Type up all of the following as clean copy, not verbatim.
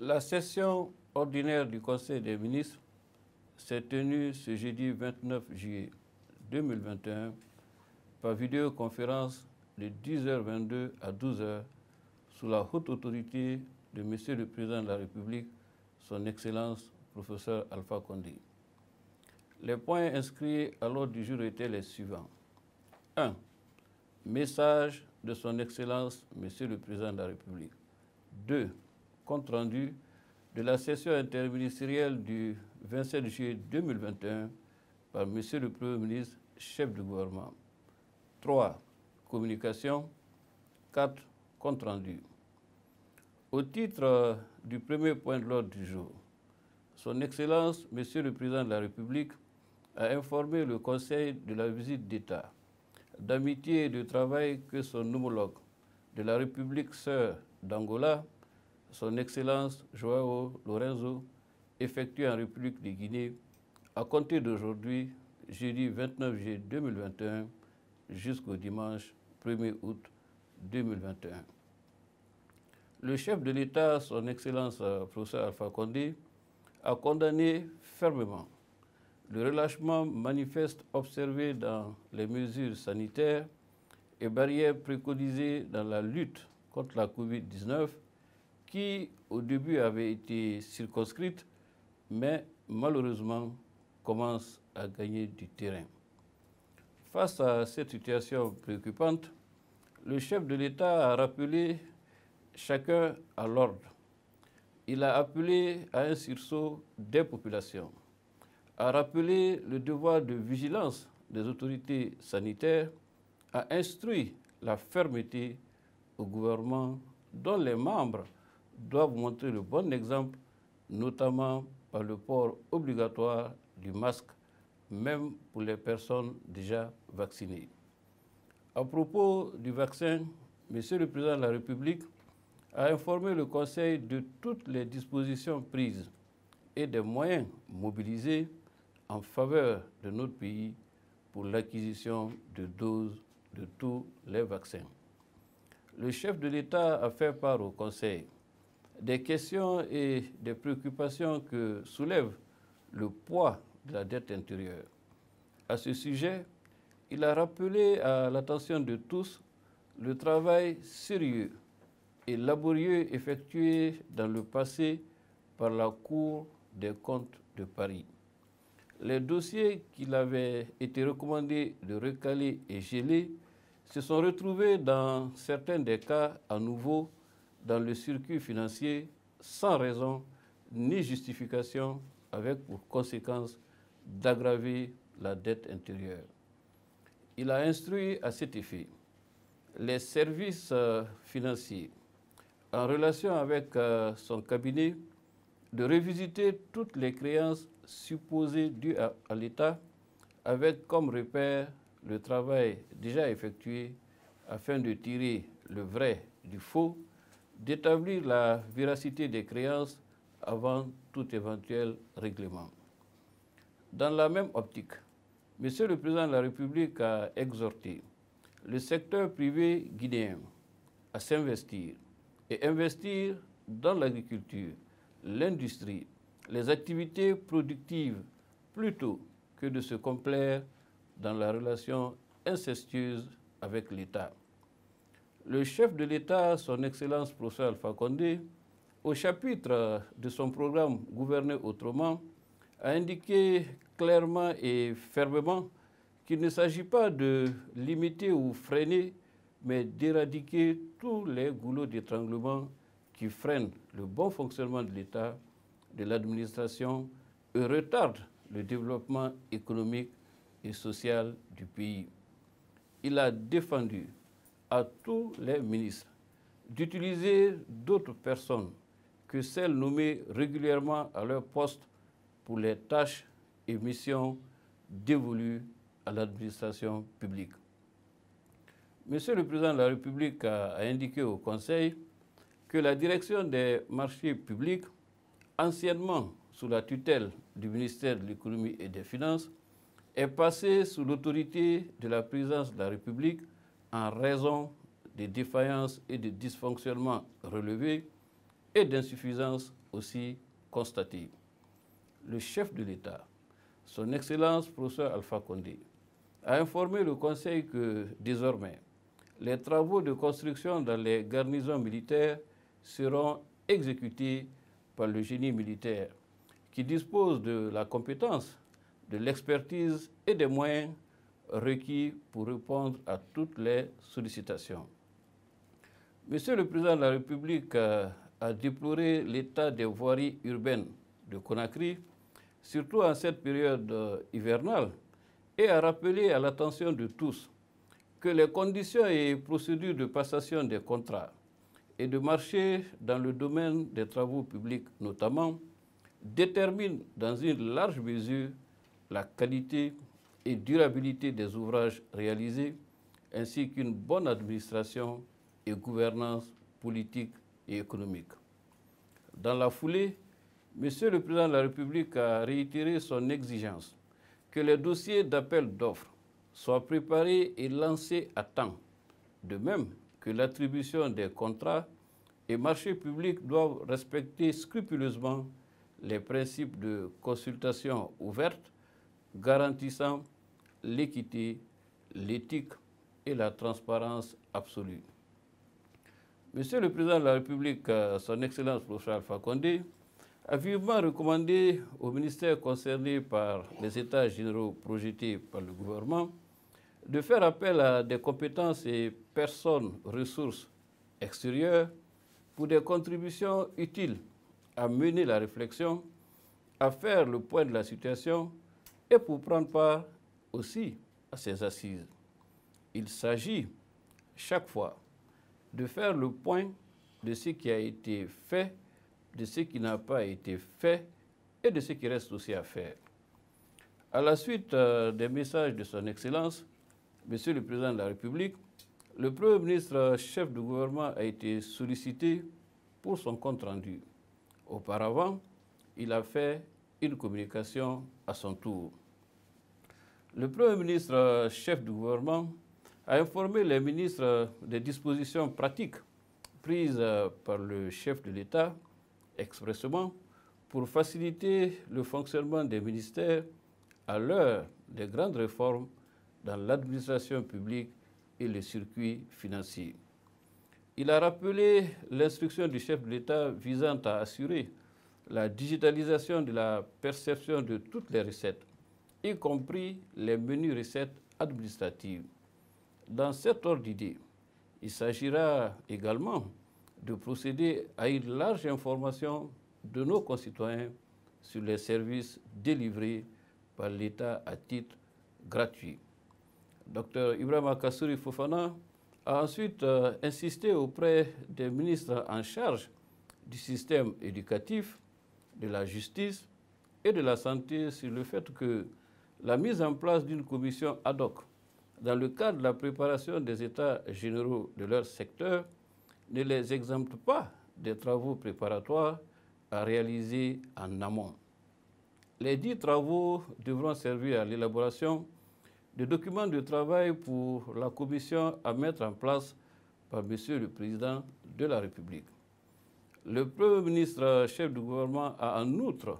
La session ordinaire du Conseil des ministres s'est tenue ce jeudi 29 juillet 2021 par vidéoconférence de 10h22 à 12h sous la haute autorité de M. le Président de la République, son Excellence, professeur Alpha Condé. Les points inscrits à l'ordre du jour étaient les suivants. 1. Message de son Excellence, M. le Président de la République. 2. Compte rendu de la session interministérielle du 27 juillet 2021 par M. le Premier ministre, chef du gouvernement. 3. Communication. 4. Compte rendu. Au titre du premier point de l'ordre du jour, son Excellence, M. le Président de la République, a informé le Conseil de la visite d'État, d'amitié et de travail que son homologue de la République sœur d'Angola, son Excellence João Lourenço, effectue en République de Guinée à compter d'aujourd'hui, jeudi 29 juillet 2021, jusqu'au dimanche 1er août 2021. Le chef de l'État, son Excellence professeur Alpha Condé, a condamné fermement le relâchement manifeste observé dans les mesures sanitaires et barrières préconisées dans la lutte contre la COVID-19 qui, au début, avait été circonscrite, mais malheureusement commence à gagner du terrain. Face à cette situation préoccupante, le chef de l'État a rappelé chacun à l'ordre. Il a appelé à un sursaut des populations, a rappelé le devoir de vigilance des autorités sanitaires, a instruit la fermeté au gouvernement dont les membres doivent montrer le bon exemple, notamment par le port obligatoire du masque, même pour les personnes déjà vaccinées. À propos du vaccin, M. le Président de la République a informé le Conseil de toutes les dispositions prises et des moyens mobilisés en faveur de notre pays pour l'acquisition de doses de tous les vaccins. Le chef de l'État a fait part au Conseil des questions et des préoccupations que soulève le poids de la dette intérieure. À ce sujet, il a rappelé à l'attention de tous le travail sérieux et laborieux effectué dans le passé par la Cour des comptes de Paris. Les dossiers qu'il avait été recommandé de recaler et geler se sont retrouvés dans certains des cas à nouveau dans le circuit financier sans raison ni justification, avec pour conséquence d'aggraver la dette intérieure. Il a instruit à cet effet les services financiers en relation avec son cabinet de revisiter toutes les créances supposées dues à l'État avec comme repère le travail déjà effectué afin de tirer le vrai du faux, d'établir la véracité des créances avant tout éventuel règlement. Dans la même optique, M. le Président de la République a exhorté le secteur privé guinéen à s'investir et investir dans l'agriculture, l'industrie, les activités productives plutôt que de se complaire dans la relation incestueuse avec l'État. Le chef de l'État, son Excellence professeur Alpha Condé, au chapitre de son programme Gouverner autrement, a indiqué clairement et fermement qu'il ne s'agit pas de limiter ou freiner, mais d'éradiquer tous les goulots d'étranglement qui freinent le bon fonctionnement de l'État, de l'administration et retardent le développement économique et social du pays. Il a défendu à tous les ministres d'utiliser d'autres personnes que celles nommées régulièrement à leur poste pour les tâches et missions dévolues à l'administration publique. Monsieur le Président de la République a indiqué au Conseil que la direction des marchés publics, anciennement sous la tutelle du ministère de l'Économie et des Finances, est passée sous l'autorité de la Présidence de la République en raison des défaillances et des dysfonctionnements relevés et d'insuffisances aussi constaté. Le chef de l'État, son Excellence professeur Alpha Condé, a informé le Conseil que désormais, les travaux de construction dans les garnisons militaires seront exécutés par le génie militaire, qui dispose de la compétence, de l'expertise et des moyens requis pour répondre à toutes les sollicitations. Monsieur le Président de la République a déploré l'état des voiries urbaines de Conakry, surtout en cette période hivernale, et a rappelé à l'attention de tous que les conditions et procédures de passation des contrats et de marché dans le domaine des travaux publics notamment déterminent dans une large mesure la qualité et durabilité des ouvrages réalisés, ainsi qu'une bonne administration et gouvernance politique et économique. Dans la foulée, Monsieur le Président de la République a réitéré son exigence que les dossiers d'appel d'offres soient préparés et lancés à temps, de même que l'attribution des contrats et marchés publics doivent respecter scrupuleusement les principes de consultation ouverte, garantissant l'équité, l'éthique et la transparence absolue. Monsieur le Président de la République, son Excellence professeur Alpha Condé, a vivement recommandé au ministère concerné par les états généraux projetés par le gouvernement de faire appel à des compétences et personnes ressources extérieures pour des contributions utiles à mener la réflexion, à faire le point de la situation et pour prendre part aussi à ces assises. Il s'agit chaque fois de faire le point de ce qui a été fait, de ce qui n'a pas été fait et de ce qui reste aussi à faire. À la suite des messages de son Excellence, Monsieur le Président de la République, le Premier ministre chef du gouvernement a été sollicité pour son compte-rendu. Auparavant, il a fait une communication à son tour. Le Premier ministre chef du gouvernement a informé les ministres des dispositions pratiques prises par le chef de l'État expressément pour faciliter le fonctionnement des ministères à l'heure des grandes réformes dans l'administration publique et les circuits financiers. Il a rappelé l'instruction du chef de l'État visant à assurer la digitalisation de la perception de toutes les recettes, y compris les menus recettes administratives. Dans cet ordre d'idée, il s'agira également de procéder à une large information de nos concitoyens sur les services délivrés par l'État à titre gratuit. Dr Ibrahima Kassouri Fofana a ensuite insisté auprès des ministres en charge du système éducatif, de la justice et de la santé sur le fait que la mise en place d'une commission ad hoc dans le cadre de la préparation des états généraux de leur secteur ne les exempte pas des travaux préparatoires à réaliser en amont. Les 10 travaux devront servir à l'élaboration de documents de travail pour la commission à mettre en place par Monsieur le Président de la République. Le Premier ministre chef du gouvernement a en outre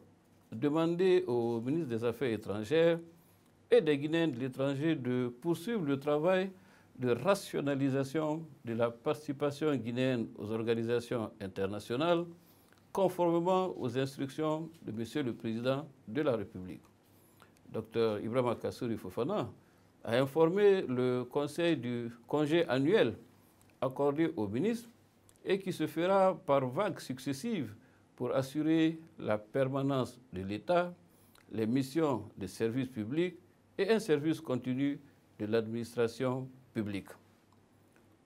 demandé au ministre des Affaires étrangères et des Guinéens de l'étranger de poursuivre le travail de rationalisation de la participation guinéenne aux organisations internationales conformément aux instructions de Monsieur le Président de la République. Dr Ibrahima Kassouri Fofana a informé le Conseil du congé annuel accordé au ministre et qui se fera par vagues successives pour assurer la permanence de l'État, les missions de service public et un service continu de l'administration publique.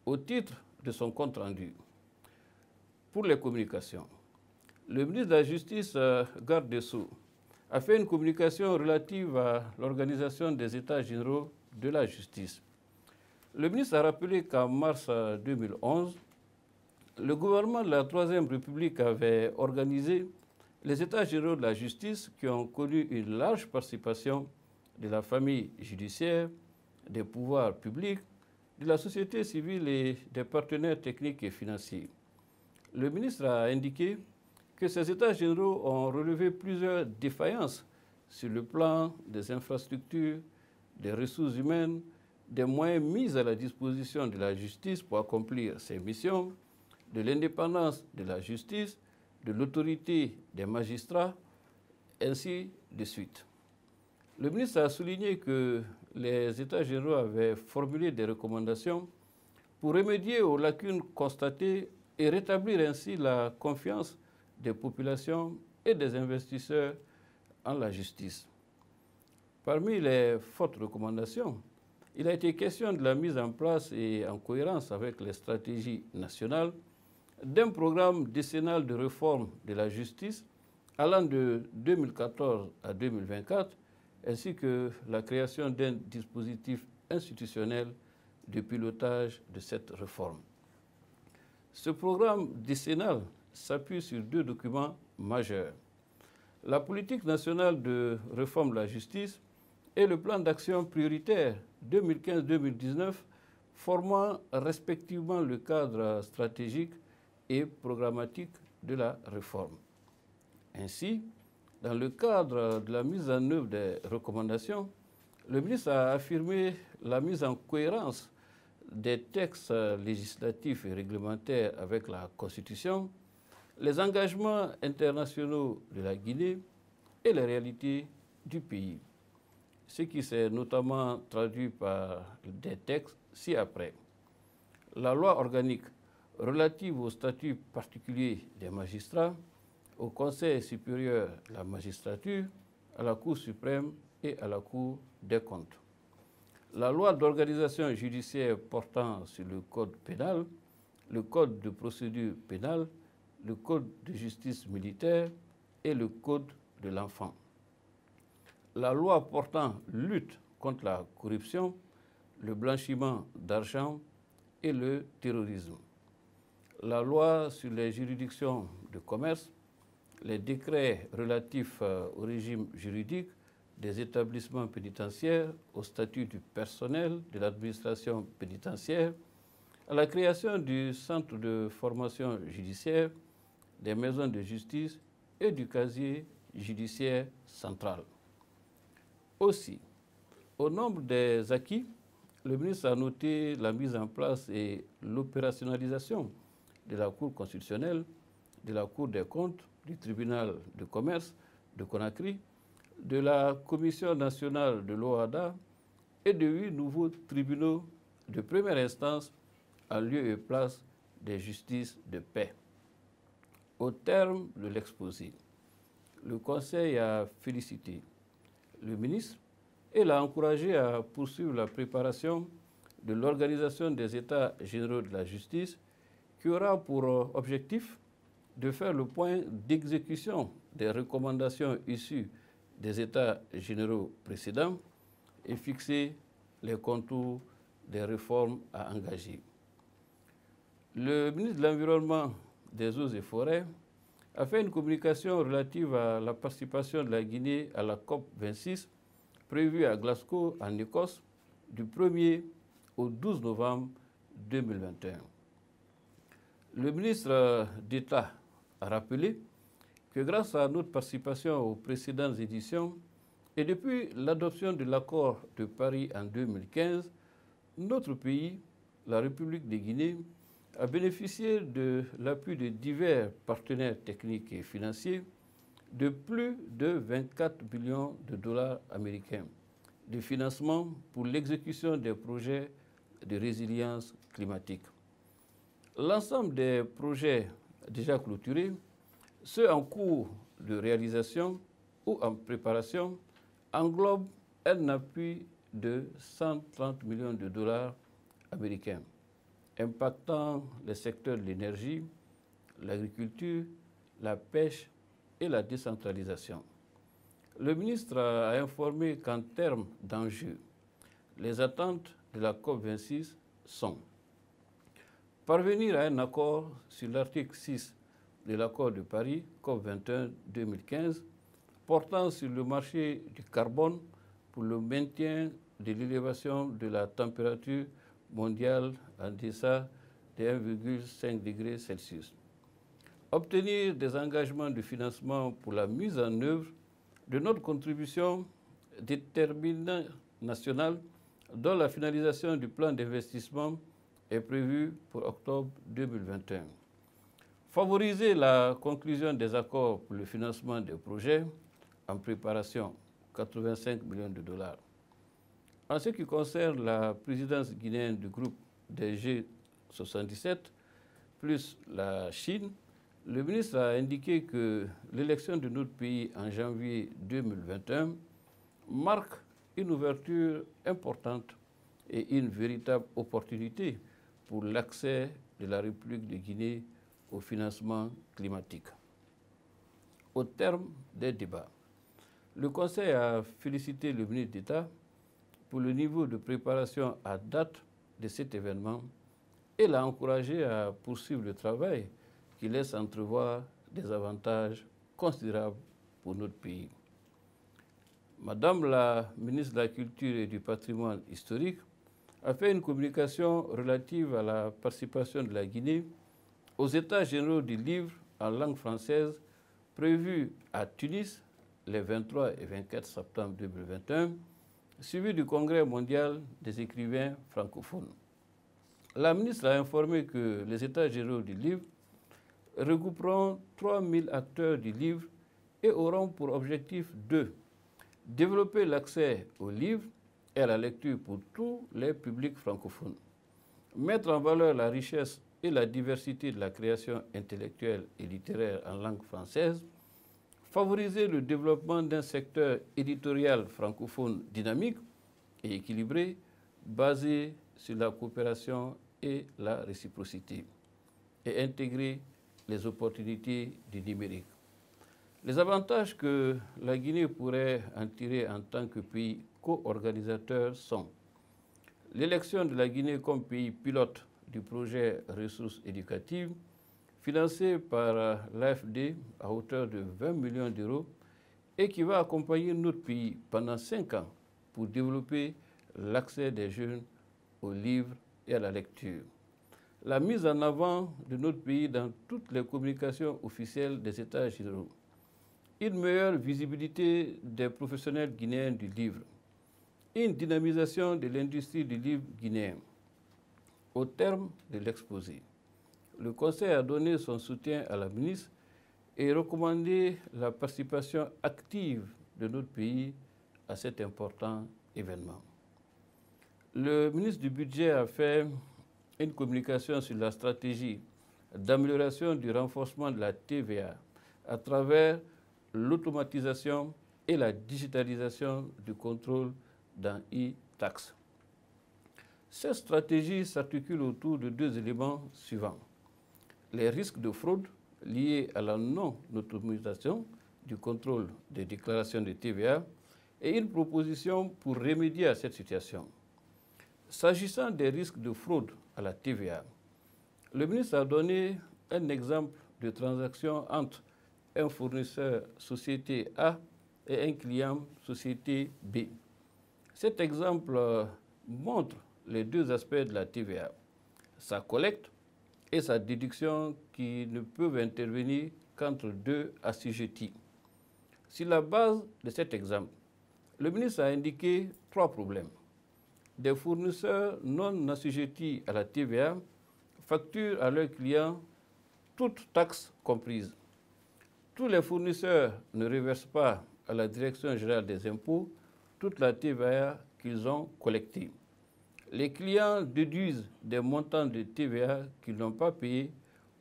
Au titre de son compte-rendu, pour les communications, le ministre de la Justice, garde des Sceaux, a fait une communication relative à l'organisation des États généraux de la justice. Le ministre a rappelé qu'en mars 2011, le gouvernement de la Troisième République avait organisé les États généraux de la justice qui ont connu une large participation de la famille judiciaire, des pouvoirs publics, de la société civile et des partenaires techniques et financiers. Le ministre a indiqué que ces États généraux ont relevé plusieurs défaillances sur le plan des infrastructures, des ressources humaines, des moyens mis à la disposition de la justice pour accomplir ses missions, de l'indépendance de la justice, de l'autorité des magistrats, ainsi de suite. Le ministre a souligné que les États généraux avaient formulé des recommandations pour remédier aux lacunes constatées et rétablir ainsi la confiance des populations et des investisseurs en la justice. Parmi les fortes recommandations, il a été question de la mise en place et en cohérence avec les stratégies nationales d'un programme décennal de réforme de la justice allant de 2014 à 2024, ainsi que la création d'un dispositif institutionnel de pilotage de cette réforme. Ce programme décennal s'appuie sur deux documents majeurs: la politique nationale de réforme de la justice et le plan d'action prioritaire 2015-2019, formant respectivement le cadre stratégique et programmatique de la réforme. Ainsi, dans le cadre de la mise en œuvre des recommandations, le ministre a affirmé la mise en cohérence des textes législatifs et réglementaires avec la Constitution, les engagements internationaux de la Guinée et les réalités du pays, ce qui s'est notamment traduit par des textes ci-après. La loi organique relative au statut particulier des magistrats, au Conseil supérieur de la magistrature, à la Cour suprême et à la Cour des comptes. La loi d'organisation judiciaire portant sur le code pénal, le code de procédure pénale, le code de justice militaire et le code de l'enfant. La loi portant lutte contre la corruption, le blanchiment d'argent et le terrorisme. La loi sur les juridictions de commerce, les décrets relatifs au régime juridique des établissements pénitentiaires, au statut du personnel de l'administration pénitentiaire, à la création du centre de formation judiciaire, des maisons de justice et du casier judiciaire central. Aussi, au nombre des acquis, le ministre a noté la mise en place et l'opérationnalisation de la Cour constitutionnelle, de la Cour des comptes, du tribunal de commerce de Conakry, de la Commission nationale de l'OHADA et de 8 nouveaux tribunaux de première instance en lieu et place des justices de paix. Au terme de l'exposé, le Conseil a félicité le ministre et l'a encouragé à poursuivre la préparation de l'Organisation des États généraux de la justice qui aura pour objectif de faire le point d'exécution des recommandations issues des États généraux précédents et fixer les contours des réformes à engager. Le ministre de l'Environnement, des Eaux et Forêts a fait une communication relative à la participation de la Guinée à la COP 26 prévue à Glasgow, en Écosse, du 1er au 12 novembre 2021. Le ministre d'État a rappelé que grâce à notre participation aux précédentes éditions et depuis l'adoption de l'accord de Paris en 2015, notre pays, la République de Guinée, a bénéficié de l'appui de divers partenaires techniques et financiers de plus de 24 millions de dollars américains de financement pour l'exécution des projets de résilience climatique. L'ensemble des projets déjà clôturés, ceux en cours de réalisation ou en préparation, englobent un appui de 130 millions de dollars américains, impactant les secteurs de l'énergie, l'agriculture, la pêche et la décentralisation. Le ministre a informé qu'en termes d'enjeux, les attentes de la COP26 sont parvenir à un accord sur l'article 6 de l'accord de Paris, COP 21-2015, portant sur le marché du carbone pour le maintien de l'élévation de la température mondiale en deçà de 1,5 degrés Celsius. obtenir des engagements de financement pour la mise en œuvre de notre contribution déterminante nationale dont la finalisation du plan d'investissement est prévue pour octobre 2021. Favoriser la conclusion des accords pour le financement des projets en préparation, 85 millions de dollars. En ce qui concerne la présidence guinéenne du groupe des G77, plus la Chine, le ministre a indiqué que l'élection de notre pays en janvier 2021 marque une ouverture importante et une véritable opportunité pour l'accès de la République de Guinée au financement climatique. Au terme des débats, le Conseil a félicité le ministre d'État pour le niveau de préparation à date de cet événement et l'a encouragé à poursuivre le travail qui laisse entrevoir des avantages considérables pour notre pays. Madame la ministre de la Culture et du Patrimoine historique a fait une communication relative à la participation de la Guinée aux États généraux du livre en langue française prévus à Tunis les 23 et 24 septembre 2021, suivi du Congrès mondial des écrivains francophones. La ministre a informé que les États généraux du livre regrouperont 3000 acteurs du livre et auront pour objectif de développer l'accès au livre et à la lecture pour tous les publics francophones, mettre en valeur la richesse et la diversité de la création intellectuelle et littéraire en langue française, favoriser le développement d'un secteur éditorial francophone dynamique et équilibré, basé sur la coopération et la réciprocité, et intégrer les opportunités du numérique. Les avantages que la Guinée pourrait en tirer en tant que pays co-organisateur sont l'élection de la Guinée comme pays pilote du projet Ressources éducatives, financé par l'AFD à hauteur de 20 millions d'euros et qui va accompagner notre pays pendant 5 ans pour développer l'accès des jeunes aux livres et à la lecture. La mise en avant de notre pays dans toutes les communications officielles des États généraux. Une meilleure visibilité des professionnels guinéens du livre. Une dynamisation de l'industrie du livre guinéen. Au terme de l'exposé, le Conseil a donné son soutien à la ministre et recommandé la participation active de notre pays à cet important événement. Le ministre du Budget a fait une communication sur la stratégie d'amélioration du renforcement de la TVA à travers l'automatisation et la digitalisation du contrôle dans e-tax. Cette stratégie s'articule autour de 2 éléments suivants. Les risques de fraude liés à la non-automatisation du contrôle des déclarations de TVA et une proposition pour remédier à cette situation. S'agissant des risques de fraude à la TVA, le ministre a donné un exemple de transaction entre un fournisseur société A et un client société B. Cet exemple montre les 2 aspects de la TVA, sa collecte et sa déduction qui ne peuvent intervenir qu'entre 2 assujettis. Sur la base de cet exemple, le ministre a indiqué 3 problèmes. Des fournisseurs non assujettis à la TVA facturent à leurs clients toutes taxes comprises. Tous les fournisseurs ne reversent pas à la Direction générale des impôts toute la TVA qu'ils ont collectée. Les clients déduisent des montants de TVA qu'ils n'ont pas payés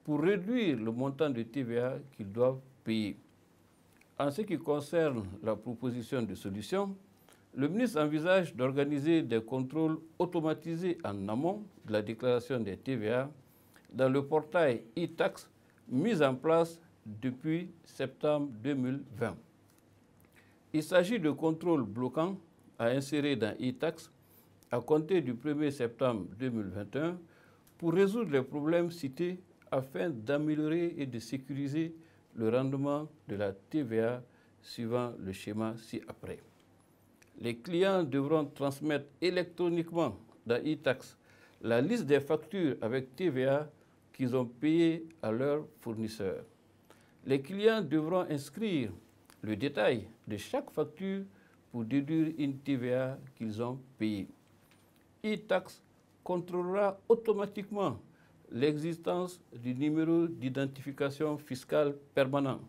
pour réduire le montant de TVA qu'ils doivent payer. En ce qui concerne la proposition de solution, le ministre envisage d'organiser des contrôles automatisés en amont de la déclaration des TVA dans le portail e-tax mis en place depuis septembre 2020. Il s'agit de contrôles bloquants à insérer dans e-tax à compter du 1er septembre 2021 pour résoudre les problèmes cités afin d'améliorer et de sécuriser le rendement de la TVA suivant le schéma ci-après. Les clients devront transmettre électroniquement dans e-tax la liste des factures avec TVA qu'ils ont payées à leurs fournisseurs. Les clients devront inscrire le détail de chaque facture pour déduire une TVA qu'ils ont payée. E-Tax contrôlera automatiquement l'existence du numéro d'identification fiscale permanent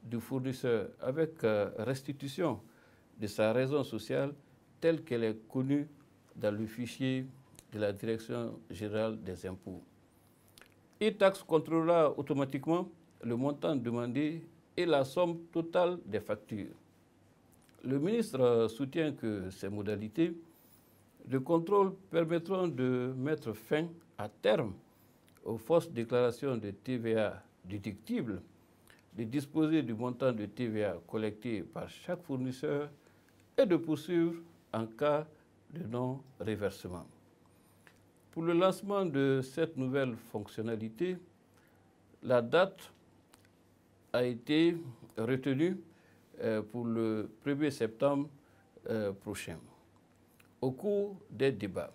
du fournisseur avec restitution de sa raison sociale telle qu'elle est connue dans le fichier de la Direction générale des impôts. E-Tax contrôlera automatiquement le montant demandé et la somme totale des factures. Le ministre soutient que ces modalités de contrôle permettront de mettre fin à terme aux fausses déclarations de TVA déductibles, de disposer du montant de TVA collecté par chaque fournisseur et de poursuivre en cas de non-réversement. Pour le lancement de cette nouvelle fonctionnalité, la date a été retenue pour le 1er septembre prochain. Au cours des débats,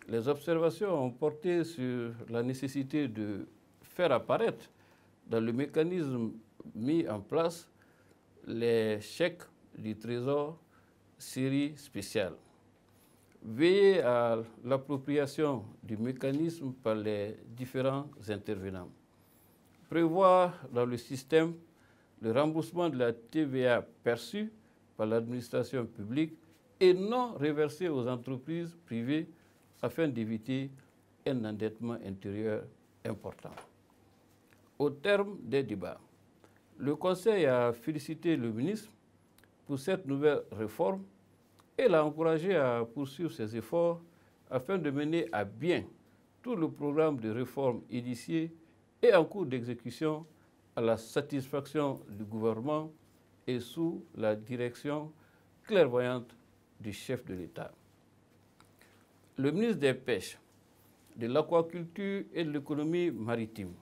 les observations ont porté sur la nécessité de faire apparaître dans le mécanisme mis en place les chèques du Trésor série spéciale. Veiller à l'appropriation du mécanisme par les différents intervenants. Prévoir dans le système le remboursement de la TVA perçue par l'administration publique et non reversée aux entreprises privées afin d'éviter un endettement intérieur important. Au terme des débats, le Conseil a félicité le ministre pour cette nouvelle réforme et l'a encouragé à poursuivre ses efforts afin de mener à bien tout le programme de réforme initié et en cours d'exécution à la satisfaction du gouvernement et sous la direction clairvoyante du chef de l'État. Le ministre des Pêches, de l'Aquaculture et de l'Économie maritime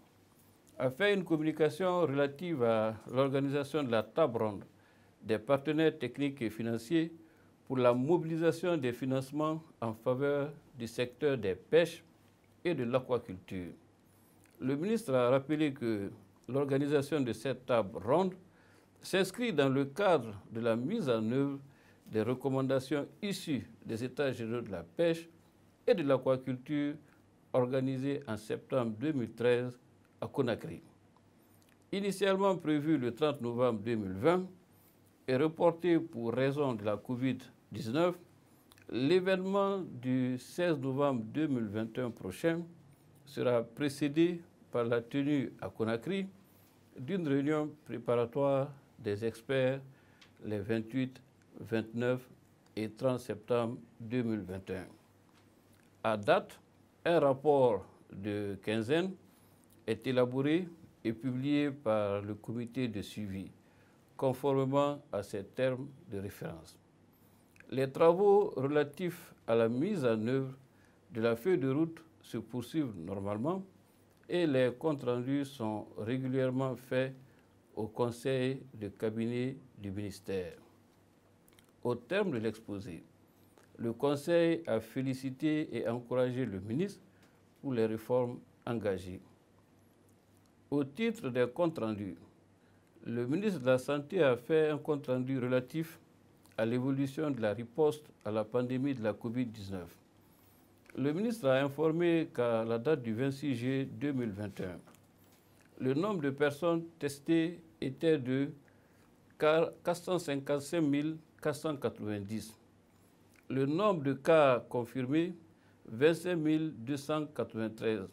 a fait une communication relative à l'organisation de la table ronde des partenaires techniques et financiers pour la mobilisation des financements en faveur du secteur des pêches et de l'aquaculture. Le ministre a rappelé que l'organisation de cette table ronde s'inscrit dans le cadre de la mise en œuvre des recommandations issues des États généraux de la pêche et de l'aquaculture organisés en septembre 2013 à Conakry. Initialement prévu le 30 novembre 2020 et reporté pour raison de la COVID-19, l'événement du 16 novembre 2021 prochain sera précédé par la tenue à Conakry d'une réunion préparatoire des experts les 28, 29 et 30 septembre 2021. À date, un rapport de quinzaine est élaboré et publié par le comité de suivi, conformément à ces termes de référence. Les travaux relatifs à la mise en œuvre de la feuille de route se poursuivent normalement et les comptes rendus sont régulièrement faits au conseil de cabinet du ministère. Au terme de l'exposé, le conseil a félicité et encouragé le ministre pour les réformes engagées. Au titre des comptes rendus, le ministre de la Santé a fait un compte rendu relatif à l'évolution de la riposte à la pandémie de la COVID-19. Le ministre a informé qu'à la date du 26 juillet 2021, le nombre de personnes testées était de 455 490. Le nombre de cas confirmés, 25 293.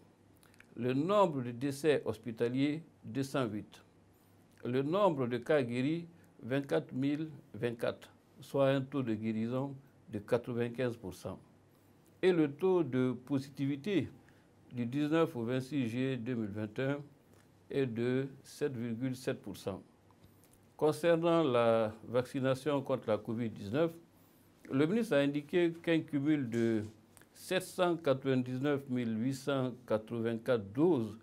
Le nombre de décès hospitaliers, 208. Le nombre de cas guéris, 24 024, soit un taux de guérison de 95%. Et le taux de positivité du 19 au 26 juillet 2021 est de 7,7%. Concernant la vaccination contre la COVID-19, le ministre a indiqué qu'un cumul de 799 884 doses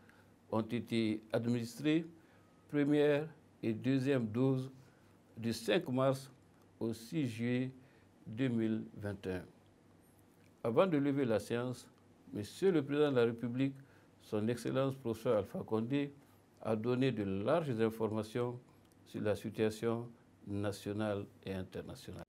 ont été administrées, première et deuxième dose, du 5 mars au 6 juillet 2021. Avant de lever la séance, Monsieur le Président de la République, son Excellence professeur Alpha Condé, a donné de larges informations sur la situation nationale et internationale.